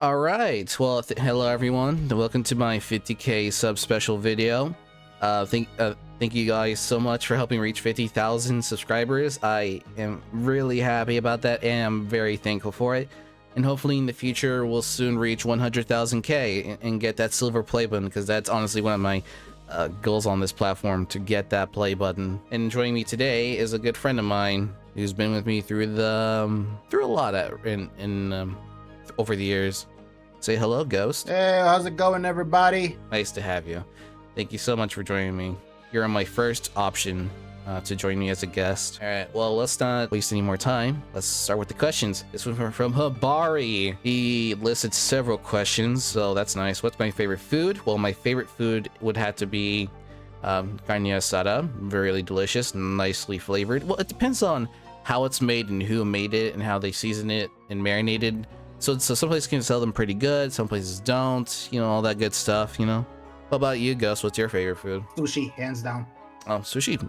All right. Well, hello everyone. Welcome to my 50K sub special video. Thank you guys so much for helping reach 50,000 subscribers. I am really happy about that, and I'm very thankful for it. And hopefully in the future we'll soon reach 100,000K and get that silver play button, because that's honestly one of my goals on this platform, to get that play button. And joining me today is a good friend of mine who's been with me through a lot over the years. Say hello, Ghost. Hey, how's it going, everybody? Nice to have you. Thank you so much for joining me. You're on my first option to join me as a guest. All right, well, let's not waste any more time. Let's start with the questions. This one from Habari. He listed several questions, so that's nice. What's my favorite food? Well, my favorite food would have to be carne asada. Very delicious, nicely flavored. Well, it depends on how it's made and who made it and how they season it and marinated. So some places can sell them pretty good, some places don't, you know, all that good stuff, you know. What about you, Gus? What's your favorite food? Sushi, hands down. Oh, sushi.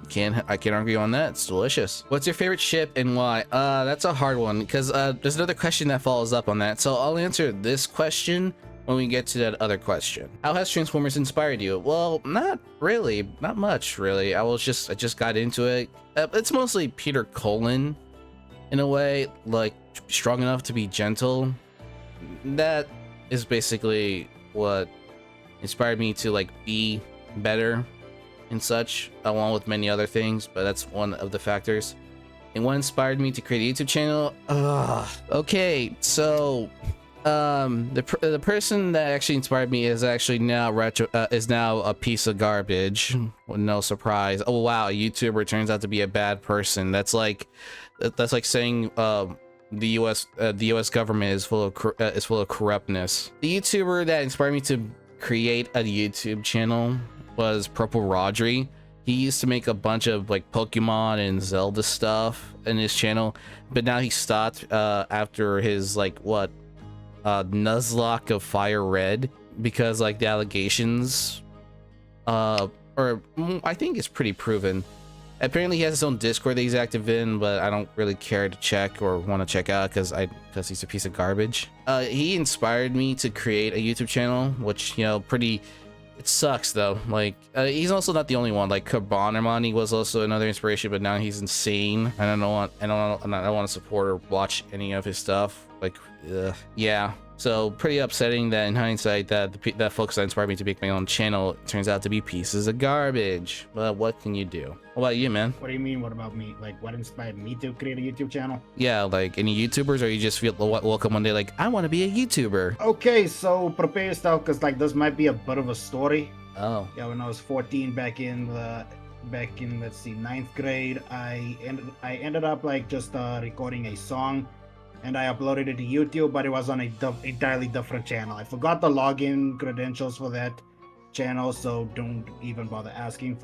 I can't argue on that. It's delicious. What's your favorite ship and why? That's a hard one, because there's another question that follows up on that. So I'll answer this question when we get to that other question. How has Transformers inspired you? Well, not really. Not much, really. I just got into it. It's mostly Peter Cullen, in a way, like strong enough to be gentle. That is basically what inspired me to like be better and such, along with many other things, but that's one of the factors. And what inspired me to create a YouTube channel? Okay, so the person that actually inspired me is actually now is now a piece of garbage. Well, no surprise. Oh wow, a YouTuber turns out to be a bad person. That's like saying the U.S. government is full of corruptness. The YouTuber that inspired me to create a YouTube channel was Purple Rodri. He used to make a bunch of like Pokemon and Zelda stuff in his channel, but now he stopped after his Nuzlocke of Fire Red, because like the allegations or I think it's pretty proven. Apparently he has his own Discord that he's active in, but I don't really care to check or want to check out because he's a piece of garbage. He inspired me to create a YouTube channel, which, you know, it sucks though. Like he's also not the only one. Like Cabanarmani was also another inspiration, but now he's insane. I don't want to support or watch any of his stuff. Like, yeah. So pretty upsetting that in hindsight that folks that inspired me to make my own channel turns out to be pieces of garbage. But what can you do? What about you, man? What do you mean, what about me? Like, what inspired me to create a YouTube channel? Yeah, like any YouTubers, or you just feel welcome one day like, I want to be a YouTuber? Okay, so prepare yourself, because like this might be a bit of a story. Oh. Yeah, when I was 14, back in let's see, 9th grade, I ended up like just recording a song, and I uploaded it to YouTube, but it was on a entirely different channel. I forgot the login credentials for that channel, so don't even bother asking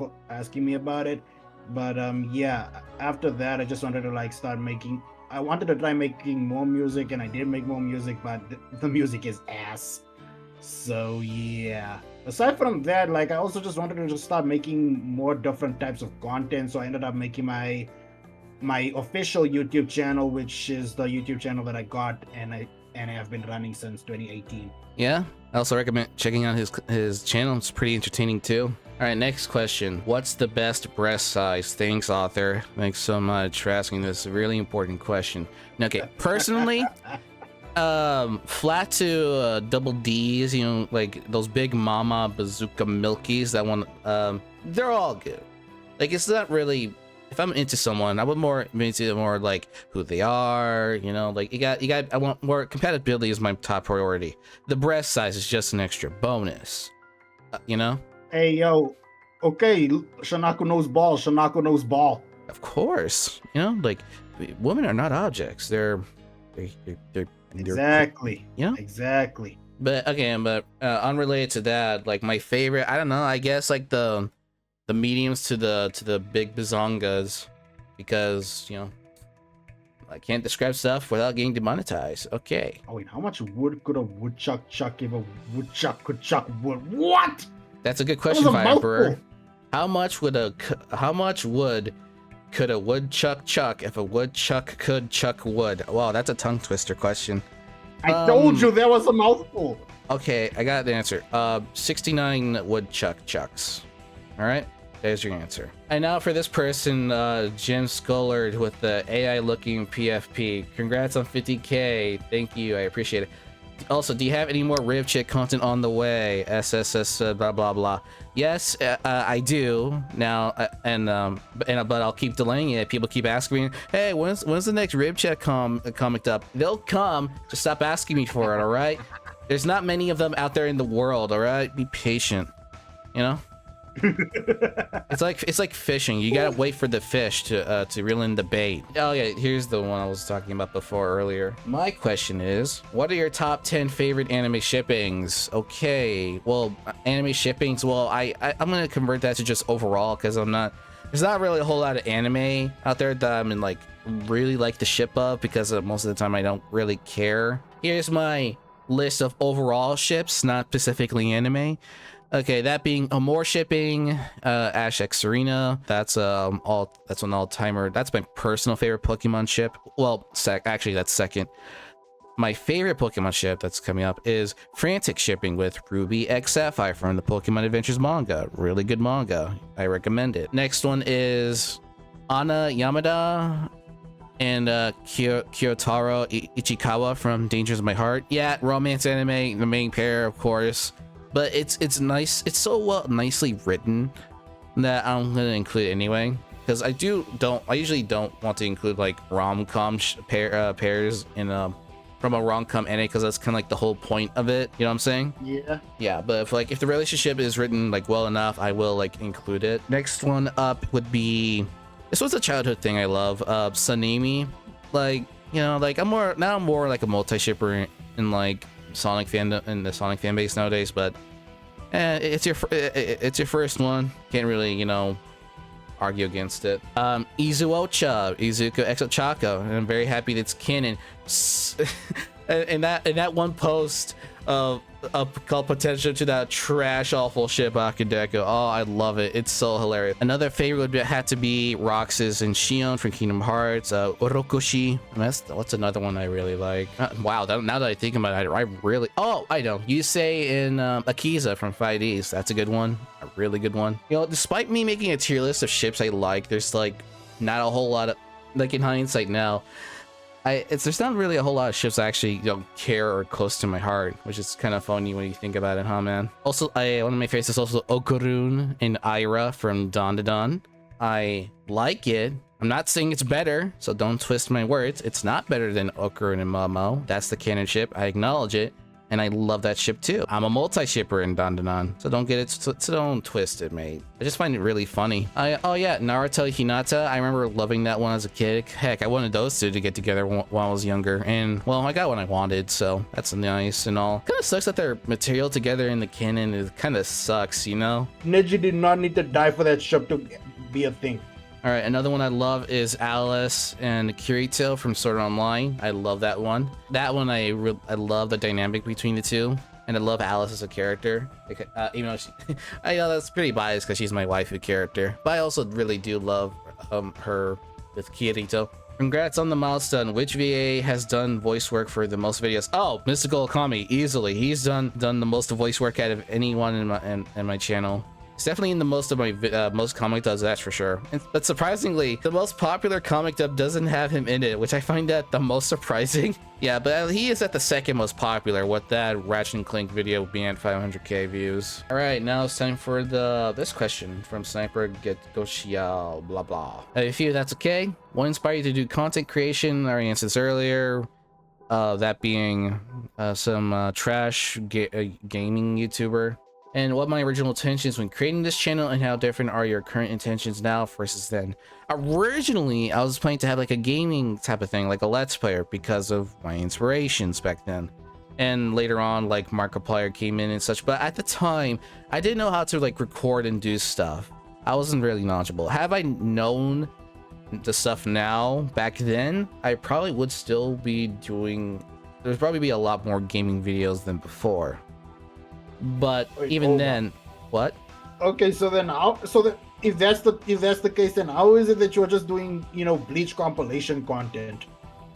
me about it. But yeah, after that I just wanted to like I wanted to try making more music, and I did make more music, but the music is ass. So yeah, aside from that, like I also just wanted to just start making more different types of content, so I ended up making my official YouTube channel, which is the YouTube channel that I got and I have been running since 2018. Yeah, I also recommend checking out his channel. It's pretty entertaining too. All right, next question. What's the best breast size? Thanks, author. Thanks so much for asking this really important question. Okay, personally, flat to double D's, you know, like those big mama bazooka milkies that one, they're all good. Like, it's not really, if I'm into someone, I would more into more like who they are, you know, like I want more compatibility is my top priority. The breast size is just an extra bonus, you know? Hey, yo, okay, Shanako knows ball, Shanako knows ball. Of course, you know, like women are not objects. They're exactly, you know? Exactly. But again, unrelated to that, like my favorite, I don't know, I guess like the mediums to the big bazongas, because, you know, I can't describe stuff without getting demonetized. Okay. Oh wait, how much wood could a woodchuck chuck if a woodchuck could chuck wood? What? That's a good question, Fire Emperor. How much wood could a woodchuck chuck if a woodchuck could chuck wood? Wow, that's a tongue twister question. I told you there was a mouthful. Okay, I got the answer. 69 woodchuck chucks. All right, there's your answer. And now for this person, Jim Scullard with the AI looking PFP. Congrats on 50K. Thank you, I appreciate it. Also, do you have any more rib chick content on the way? SSS blah blah blah. Yes, I do now, but I'll keep delaying it. People keep asking me, "Hey, when's the next rib chick comic up?" They'll come. Just stop asking me for it, all right? There's not many of them out there in the world, all right? Be patient, you know? It's like fishing. You gotta wait for the fish to reel in the bait. Oh yeah, here's the one I was talking about before earlier. My question is, what are your top 10 favorite anime shippings? Okay, well, anime shippings. Well, I'm gonna convert that to just overall because there's not really a whole lot of anime out there that I'm in like really like the ship of because most of the time I don't really care. Here's my list of overall ships, not specifically anime. Okay, that being Amore shipping, Ash X Serena. That's an all-timer. That's my personal favorite Pokemon ship. Well, actually that's second. My favorite Pokemon ship that's coming up is Frantic shipping with Ruby X Sapphire from the Pokemon Adventures manga. Really good manga. I recommend it. Next one is Ana Yamada and Kyotaro Ichikawa from Dangers of My Heart. Yeah, romance anime, the main pair, of course. But it's nice. It's so nicely written that I'm gonna include it anyway. Because I usually don't want to include like rom-com pairs in from a rom-com anime because that's kind of like the whole point of it. You know what I'm saying? Yeah. Yeah, but if the relationship is written like well enough, I will like include it. Next one up would be, this was a childhood thing I love. Sanemi. Like, you know, like I'm more like a multi-shipper in like Sonic fandom and the Sonic fan base nowadays, but it's your first one. Can't really, you know, argue against it. Izuocha, Izuku X Ochako, and I'm very happy that's canon. in that one post called Potential to that trash awful ship Akadeko. Oh, I love it. It's so hilarious. Another favorite would have to be Roxas and Shion from Kingdom Hearts. Orokoshi. What's another one I really like? Wow, now that I think about it, I really... Oh, I know. Yusei and Akiza from 5Ds. That's a good one. A really good one. You know, despite me making a tier list of ships I like, there's like not a whole lot of... Like in hindsight now, there's not really a whole lot of ships I actually care or close to my heart, which is kind of funny when you think about it, huh, man? Also, one of my favorites is also Okurun and Aira from Dawn to Dawn. I like it. I'm not saying it's better, so don't twist my words. It's not better than Okurun and Momo. That's the canon ship. I acknowledge it. And I love that ship too. I'm a multi-shipper in Dawn to Dawn, so don't get it, so don't twist it, mate. I just find it really funny. Oh yeah, Naruto Hinata. I remember loving that one as a kid. Heck, I wanted those two to get together while I was younger, and well, I got what I wanted, so that's nice and all. Kind of sucks that their material together in the canon. It kind of sucks, you know. Neji did not need to die for that ship to be a thing. All right, another one I love is Alice and Kirito from Sword Art Online. I love that one. That one I love the dynamic between the two, and I love Alice as a character. Even though I know that's pretty biased because she's my waifu character, but I also really do love her with Kirito. Congrats on the milestone. Which VA has done voice work for the most videos? Oh, Mystical Kami, easily. He's done the most voice work out of anyone in my channel. It's definitely in the most of my most comic dubs, that's for sure. But surprisingly, the most popular comic dub doesn't have him in it, which I find that the most surprising. Yeah, but he is at the second most popular, with that Ratchet and Clank video being at 500k views. All right, now it's time for this question from Sniper Get Goshiao, blah blah. If you, that's okay. What inspired you to do content creation? I already answered this earlier. That being some trash gaming YouTuber. And what my original intentions when creating this channel, and how different are your current intentions now versus then. Originally, I was planning to have like a gaming type of thing, like a Let's Player, because of my inspirations back then. And later on, like Markiplier came in and such, but at the time, I didn't know how to like record and do stuff. I wasn't really knowledgeable. Have I known the stuff now back then, I probably would still be doing, there's probably be a lot more gaming videos than before. But wait, even then, what? Okay, so then if that's the case, then how is it that you're just doing, you know, Bleach compilation content?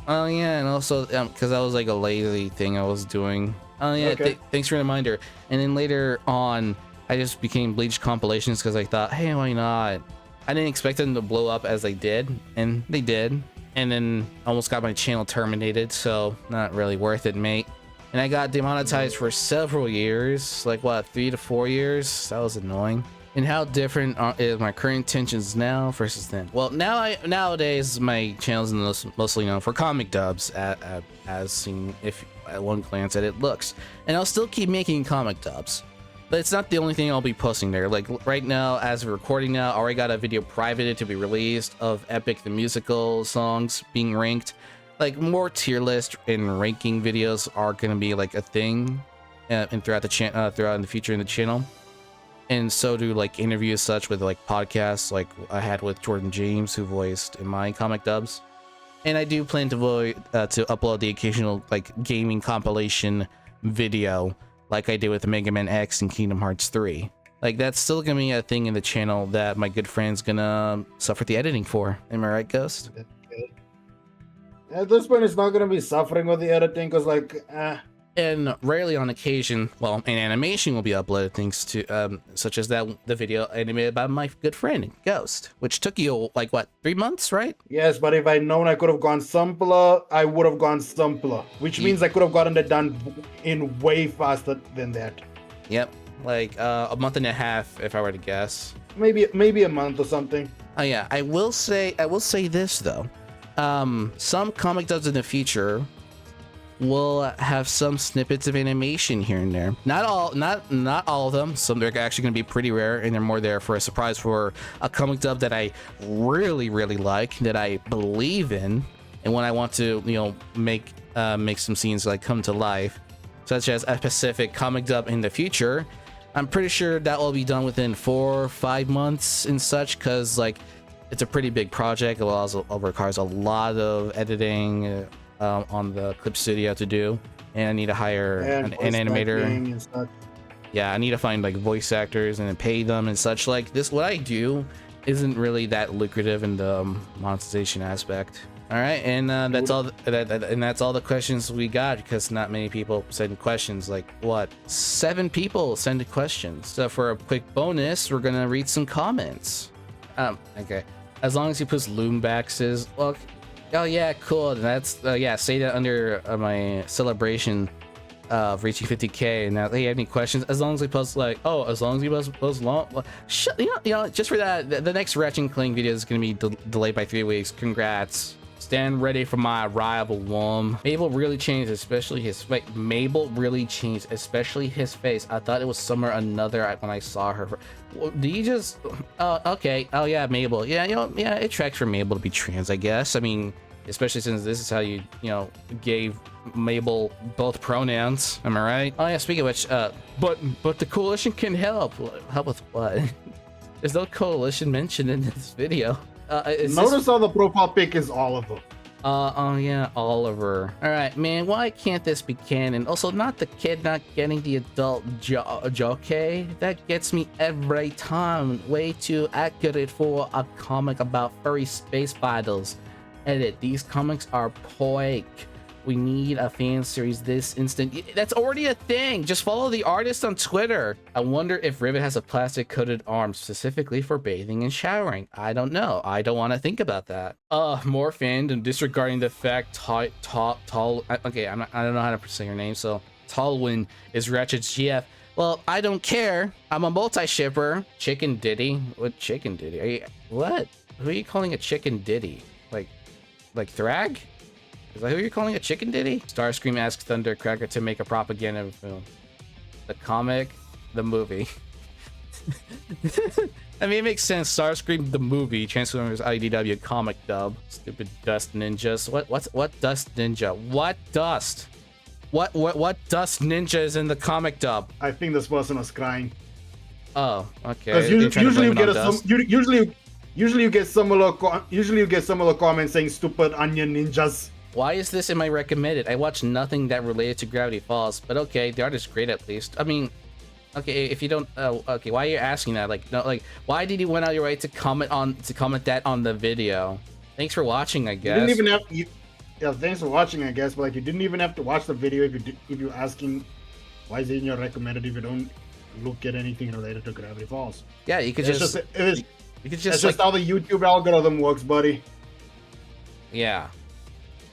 Oh yeah, and also because that was like a lazy thing I was doing. Oh yeah, Okay. thanks for the reminder. And then later on, I just became Bleach compilations because I thought, hey, why not? I didn't expect them to blow up as they did, and they did. And then almost got my channel terminated, so not really worth it, mate. And I got demonetized for several years, like what, 3 to 4 years? That was annoying. And how different is my current intentions now versus then? Well, nowadays my channel is mostly known for comic dubs, as seen if at one glance at it looks. And I'll still keep making comic dubs, but it's not the only thing I'll be posting there. Like right now, as we're recording now, I already got a video privated to be released of Epic the Musical songs being ranked. Like more tier list and ranking videos are gonna be like a thing, and throughout the future in the channel. And so do like interviews such with like podcasts like I had with Jordan James, who voiced in my comic dubs. And I do plan to upload the occasional like gaming compilation video like I did with Mega Man X and Kingdom Hearts 3. Like that's still gonna be a thing in the channel that my good friend's gonna suffer the editing for. Am I right, Ghost? At this point, it's not gonna be suffering with the editing, cause like, And rarely on occasion, well, an animation will be uploaded, things to such as the video animated by my good friend Ghost, which took you like what, 3 months, right? yes, but if I'd known I could have gone simpler, I would have gone simpler, which means I could have gotten it done in way faster than that. Yep, like a month and a half, if I were to guess. Maybe a month or something. Oh yeah, I will say this though. Some comic dubs in the future will have some snippets of animation here and there. Not all of them. Some they're actually going to be pretty rare, and they're more there for a surprise for a comic dub that I really like, that I believe in, and when I want to, you know, make some scenes like come to life, such as a specific comic dub in the future. I'm pretty sure that will be done within 4 or 5 months and such, because like it's a pretty big project. It also requires a lot of editing on the clip studio to do, and I need to hire an animator. Yeah, I need to find like voice actors and pay them and such. Like this, what I do isn't really that lucrative in the monetization aspect. All right, and that's all. That's all the questions we got, because not many people send questions. Like what, 7 people send questions. So for a quick bonus, we're gonna read some comments. Okay, as long as you put Loombaxes, well. Oh yeah, cool. That's yeah. Say that under my celebration of reaching 50K. And now, hey, any questions? As long as we post like, oh, as long as you post long. Well, you know, just for that, the next Ratchet & Clank video is gonna be delayed by 3 weeks. Congrats. Stand ready for my arrival, Wom. Mabel really changed, especially his face. Mabel really changed, especially his face. I thought it was somewhere another when I saw her. Do you just? Oh, okay. Oh yeah, Mabel. Yeah, you know, yeah, it tracks for Mabel to be trans, I guess. I mean, especially since this is how you know, gave Mabel both pronouns. Am I right? Oh yeah. Speaking of which, but the coalition can help. Help with what? There's no coalition mentioned in this video. Notice how the profile pic is Oliver. Oh yeah, Oliver. All right, man. Why can't this be canon? Also, not the kid not getting the adult jockey. That gets me every time. Way too accurate for a comic about furry space battles. Edit. These comics are poik. We need a fan series this instant. That's already a thing. Just follow the artist on Twitter. I wonder if Rivet has a plastic coated arm specifically for bathing and showering. I don't know. I don't want to think about that. More fandom disregarding the fact okay, I don't know how to say your name, so Talwin is Ratchet's GF. Well, I don't care. I'm a multi-shipper. Chicken Diddy? What Chicken Diddy? What? Who are you calling a Chicken Diddy? Like Thrag? Is that who you're calling a Chicken Diddy? Starscream asks Thundercracker to make a propaganda film. The comic, the movie. I mean, it makes sense. Starscream, the movie, Transformers IDW comic dub. Stupid dust ninjas. What dust ninja? What dust? What dust ninja is in the comic dub? I think this person was crying. Oh, okay. Because usually you get similar comments saying stupid onion ninjas. Why is this in my recommended? I watched nothing that related to Gravity Falls, but okay, the art is great at least. I mean, okay, if you don't, okay, why are you asking that? Like, no, like, why did you went out your way to comment that on the video? Thanks for watching, I guess. Yeah, thanks for watching, I guess. But like, you didn't even have to watch the video if you're asking why is it in your recommended if you don't look at anything related to Gravity Falls. Yeah, you could It's just, just it is. you could That's just just like, how the YouTube algorithm works, buddy. yeah.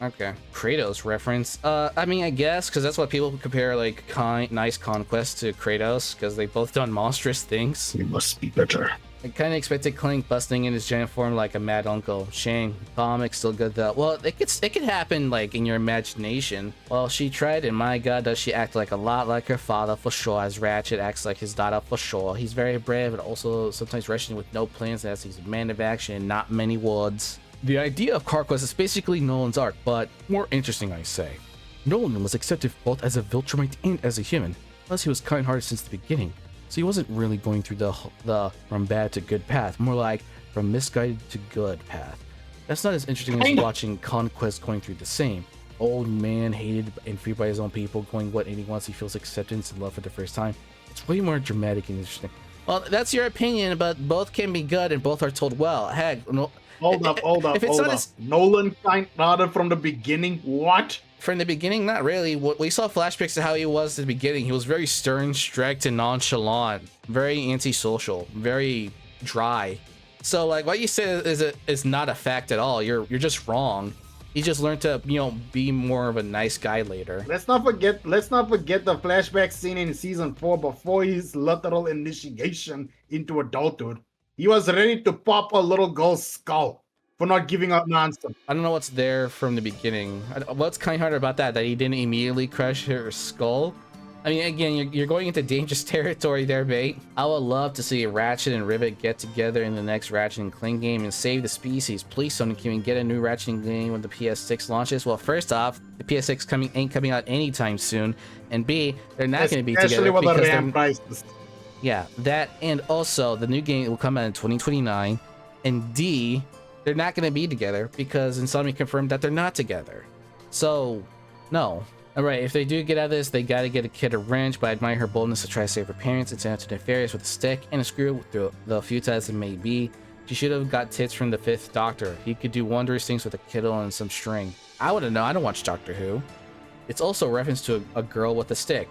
Okay. Kratos reference. I mean, I guess because that's what people compare like nice conquest to Kratos because they both done monstrous things. We must be better. I kind of expected Clank busting in his giant form like a mad uncle. Shame. Comic still good though. Well, it could happen like in your imagination. Well, she tried, and my god, does she act like a lot like her father for sure. As Ratchet acts like his daughter for sure. He's very brave, but also sometimes rushing with no plans. As he's a man of action and not many words. The idea of CarQuest is basically Nolan's arc, but more interesting, I say. Nolan was accepted both as a Viltrumite and as a human, plus he was kind-hearted since the beginning, so he wasn't really going through the from bad to good path, more like from misguided to good path. That's not as interesting as watching Conquest going through the same. Old man hated and freed by his own people, going what and he wants, he feels acceptance and love for the first time. It's way more dramatic and interesting. Well, that's your opinion, but both can be good and both are told well. Heck, no. Hold up. Nolan kind-hearted from the beginning. What? From the beginning, not really. We saw flashbacks of how he was at the beginning. He was very stern, strict, and nonchalant. Very antisocial. Very dry. So, like, what you said is not a fact at all. You're just wrong. He just learned to, be more of a nice guy later. Let's not forget the flashback scene in season 4 before his literal initiation into adulthood. He was ready to pop a little girl's skull for not giving up nonsense. I don't know what's there from the beginning. What's kind-hearted about that he didn't immediately crush her skull? I mean, again, you're going into dangerous territory there, mate. I would love to see Ratchet and Rivet get together in the next Ratchet and Clank game and save the species. Please, Sony, can we get a new Ratchet game when the PS6 launches? Well, first off, the PS6 ain't coming out anytime soon, and B, they're not going to be together because the RAM prices. Yeah, that, and also the new game will come out in 2029, and D, they're not going to be together because Insomniac confirmed that they're not together. So, no. Alright, if they do get out of this, they gotta get a kid a wrench, but I admire her boldness to try to save her parents and send out to nefarious with a stick and a screw through the futile as it may be. She should have got tips from the 5th Doctor. He could do wondrous things with a Kittle and some string. I wouldn't know, I don't watch Doctor Who. It's also a reference to a girl with a stick.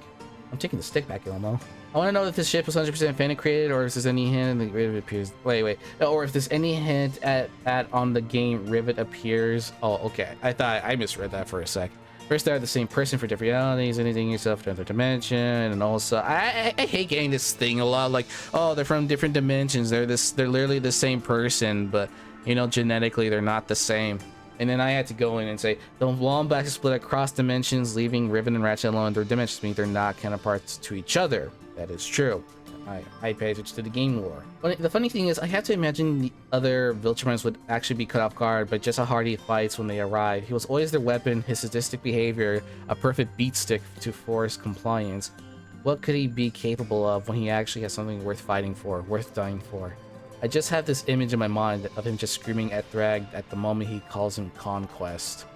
I'm taking the stick back, Elmo. I want to know if this ship was 100% fan created, or if there's any hint that Rivet appears. Wait. Or if there's any hint at on the game Rivet appears. Oh, okay. I misread that for a sec. First, they're the same person for different realities, anything yourself to another dimension, and also I hate getting this thing a lot. Like, oh, they're from different dimensions. They're literally the same person, but genetically they're not the same. And then I had to go in and say the Wombat is split across dimensions, leaving Riven and Ratchet alone in their dimensions, meaning they're not counterparts to each other. That is true. I pay attention to the game lore. But the funny thing is, I have to imagine the other Viltrumites would actually be cut off guard by just how hard he fights when they arrive. He was always their weapon, his sadistic behavior, a perfect beat stick to force compliance. What could he be capable of when he actually has something worth fighting for, worth dying for? I just have this image in my mind of him just screaming at Thrag at the moment he calls him Conquest.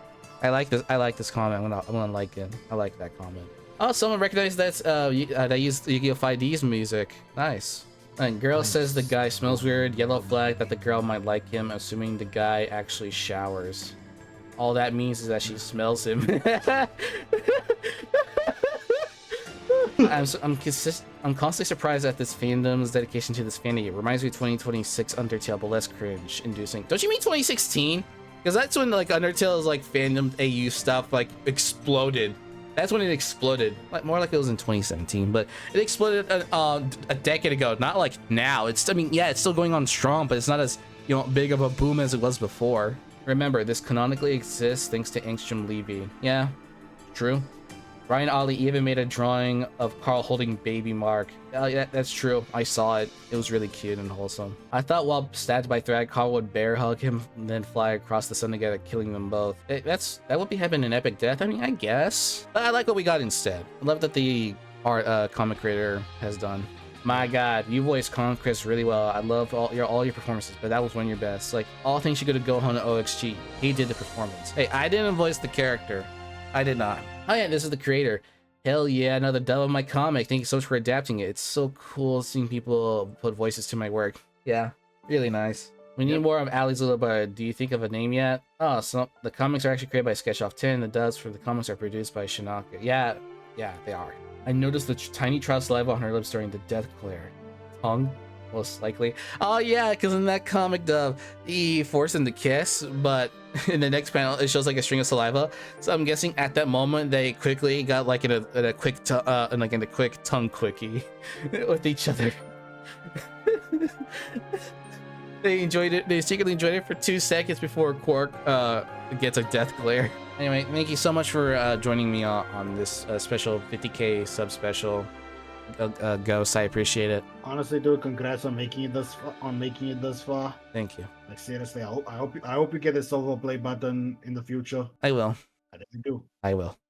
I like this comment. I'm gonna like it. I like that comment. Oh, someone recognized that used Yu-Gi-Oh! 5D's music. Nice. And girl says the guy smells weird. Yellow flag that the girl might like him, assuming the guy actually showers. All that means is that she smells him. I'm constantly surprised at this fandom's dedication to this fandom. It reminds me of 2026 Undertale, but less cringe-inducing. Don't you mean 2016? Because that's when like Undertale's like fandom AU stuff like exploded. That's when it exploded. More like it was in 2017, but it exploded a decade ago. Not like now. I mean, yeah, it's still going on strong, but it's not as big of a boom as it was before. Remember, this canonically exists thanks to Angstrom Levy. Yeah, true. Ryan Ollie even made a drawing of Carl holding baby Mark. Yeah, that's true. I saw it. It was really cute and wholesome. I thought while stabbed by Thrag, Carl would bear hug him and then fly across the sun together, killing them both. That would be having an epic death. I mean, I guess. But I like what we got instead. I love that the art comic creator has done. My God, you voiced Conquest really well. I love all your performances, but that was one of your best. Like all things you could go on to OXG. He did the performance. Hey, I didn't voice the character. I did not. Oh yeah, this is the creator. Hell yeah, another dub of my comic. Thank you so much for adapting it. It's so cool seeing people put voices to my work. Yeah, really nice. We need Yep. more of Ali's little brother. Do you think of a name yet? Oh, so the comics are actually created by Sketch Off 10. The dubs for the comics are produced by Shinaka. Yeah, they are. I noticed the tiny trial saliva on her lips during the death glare. Tongue? Most likely. Oh yeah, because in that comic dub, he forced him to kiss, but in the next panel, it shows like a string of saliva. So I'm guessing at that moment they quickly got like in a quick tongue quickie with each other. They enjoyed it. They secretly enjoyed it for 2 seconds before Quark gets a death glare. Anyway, thank you so much for joining me on this special 50K sub special. Ghost, I appreciate it. Honestly, dude, congrats on making it this far. Thank you. Like seriously, I hope you get a silver play button in the future. I will. I definitely do. I will.